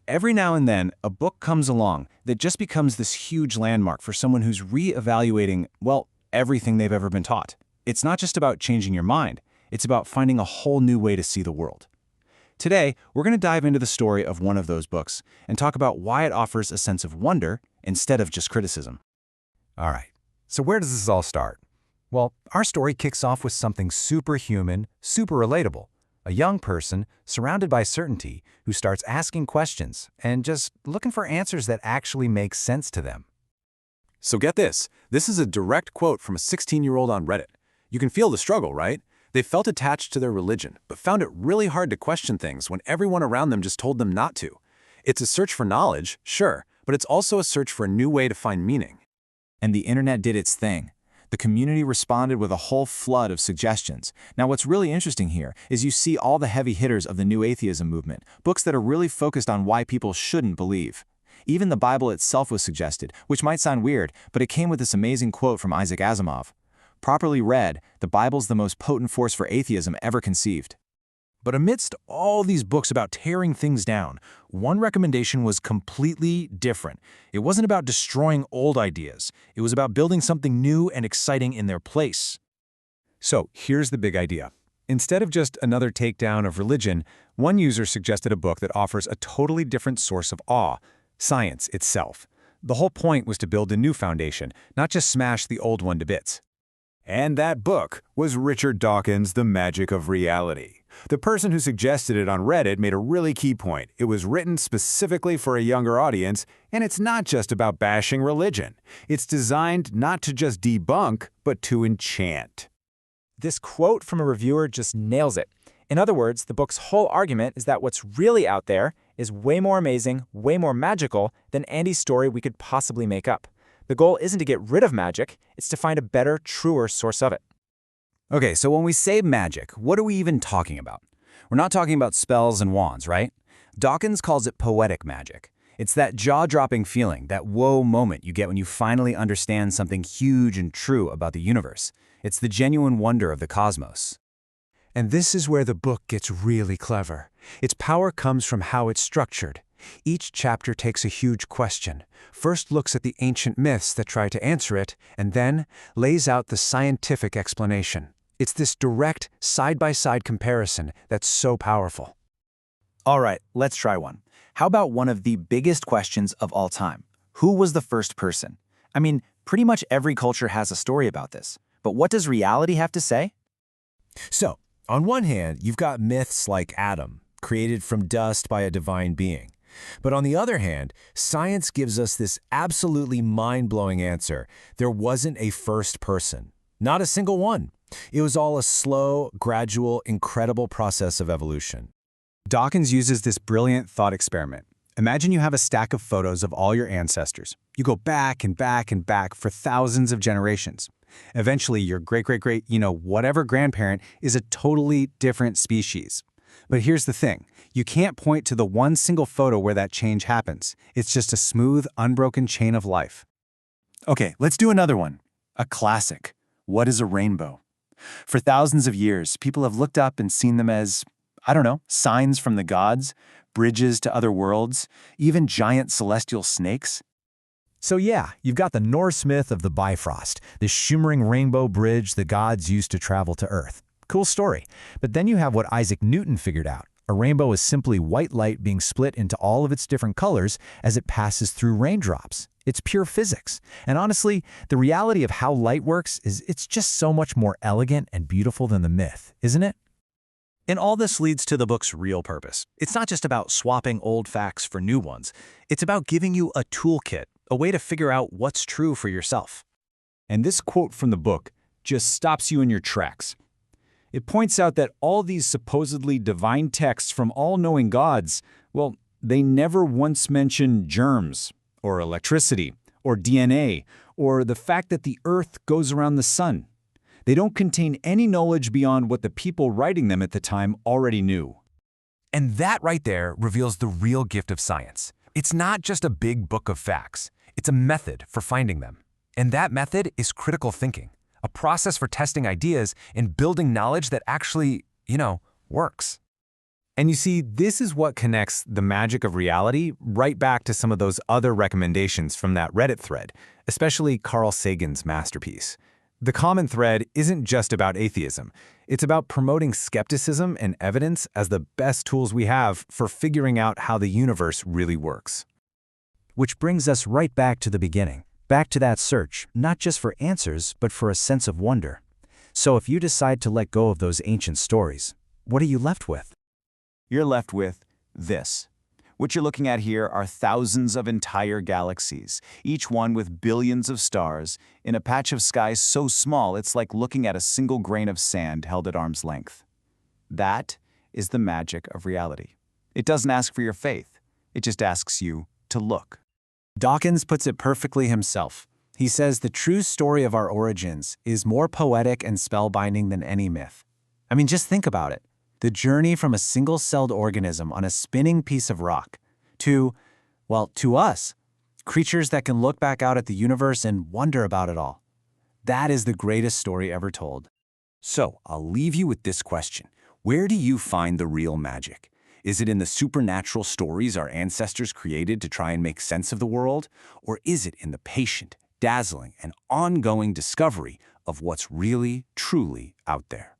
Every now and then, a book comes along that just becomes this huge landmark for someone who's re-evaluating, well, everything they've ever been taught. It's not just about changing your mind, it's about finding a whole new way to see the world. Today, we're going to dive into the story of one of those books and talk about why it offers a sense of wonder instead of just criticism. All right, so where does this all start? Well, our story kicks off with something superhuman, super relatable. A young person surrounded by certainty who starts asking questions and just looking for answers that actually make sense to them. So get this. This is a direct quote from a 16-year-old on Reddit. You can feel the struggle, right? They felt attached to their religion, but found it really hard to question things when everyone around them just told them not to. It's a search for knowledge, sure, but it's also a search for a new way to find meaning. And the internet did its thing. The community responded with a whole flood of suggestions. Now, what's really interesting here is you see all the heavy hitters of the new atheism movement, books that are really focused on why people shouldn't believe. Even the Bible itself was suggested, which might sound weird, but it came with this amazing quote from Isaac Asimov. Properly read, the Bible's the most potent force for atheism ever conceived. But amidst all these books about tearing things down, one recommendation was completely different. It wasn't about destroying old ideas. It was about building something new and exciting in their place. So here's the big idea. Instead of just another takedown of religion, one user suggested a book that offers a totally different source of awe: science itself. The whole point was to build a new foundation, not just smash the old one to bits. And that book was Richard Dawkins' The Magic of Reality. The person who suggested it on Reddit made a really key point. It was written specifically for a younger audience, and it's not just about bashing religion. It's designed not to just debunk, but to enchant. This quote from a reviewer just nails it. In other words, the book's whole argument is that what's really out there is way more amazing, way more magical than any story we could possibly make up. The goal isn't to get rid of magic, it's to find a better, truer source of it. Okay, so when we say magic, what are we even talking about? We're not talking about spells and wands, right? Dawkins calls it poetic magic. It's that jaw-dropping feeling, that whoa moment you get when you finally understand something huge and true about the universe. It's the genuine wonder of the cosmos. And this is where the book gets really clever. Its power comes from how it's structured. Each chapter takes a huge question, first looks at the ancient myths that try to answer it, and then lays out the scientific explanation. It's this direct, side-by-side comparison that's so powerful. All right, let's try one. How about one of the biggest questions of all time? Who was the first person? I mean, pretty much every culture has a story about this. But what does reality have to say? So, on one hand, you've got myths like Adam, created from dust by a divine being. But on the other hand, science gives us this absolutely mind-blowing answer. There wasn't a first person. Not a single one. It was all a slow, gradual, incredible process of evolution. Dawkins uses this brilliant thought experiment. Imagine you have a stack of photos of all your ancestors. You go back and back and back for thousands of generations. Eventually, your great-great-great, whatever grandparent is a totally different species. But here's the thing. You can't point to the one single photo where that change happens. It's just a smooth, unbroken chain of life. Okay, let's do another one. A classic. What is a rainbow? For thousands of years, people have looked up and seen them as, signs from the gods, bridges to other worlds, even giant celestial snakes. So yeah, you've got the Norse myth of the Bifrost, the shimmering rainbow bridge the gods used to travel to Earth. Cool story. But then you have what Isaac Newton figured out. A rainbow is simply white light being split into all of its different colors as it passes through raindrops. It's pure physics. And honestly, the reality of how light works is it's just so much more elegant and beautiful than the myth, isn't it? And all this leads to the book's real purpose. It's not just about swapping old facts for new ones. It's about giving you a toolkit, a way to figure out what's true for yourself. And this quote from the book just stops you in your tracks. It points out that all these supposedly divine texts from all-knowing gods, well, they never once mention germs, or electricity, or DNA, or the fact that the Earth goes around the sun. They don't contain any knowledge beyond what the people writing them at the time already knew. And that right there reveals the real gift of science. It's not just a big book of facts. It's a method for finding them. And that method is critical thinking, a process for testing ideas and building knowledge that actually, works. And you see, this is what connects the magic of reality right back to some of those other recommendations from that Reddit thread, especially Carl Sagan's masterpiece. The common thread isn't just about atheism. It's about promoting skepticism and evidence as the best tools we have for figuring out how the universe really works. Which brings us right back to the beginning, back to that search, not just for answers, but for a sense of wonder. So if you decide to let go of those ancient stories, what are you left with? You're left with this. What you're looking at here are thousands of entire galaxies, each one with billions of stars, in a patch of sky so small it's like looking at a single grain of sand held at arm's length. That is the magic of reality. It doesn't ask for your faith. It just asks you to look. Dawkins puts it perfectly himself. He says the true story of our origins is more poetic and spellbinding than any myth. I mean, just think about it. The journey from a single-celled organism on a spinning piece of rock to, well, to us, creatures that can look back out at the universe and wonder about it all. That is the greatest story ever told. So, I'll leave you with this question. Where do you find the real magic? Is it in the supernatural stories our ancestors created to try and make sense of the world? Or is it in the patient, dazzling, and ongoing discovery of what's really, truly out there?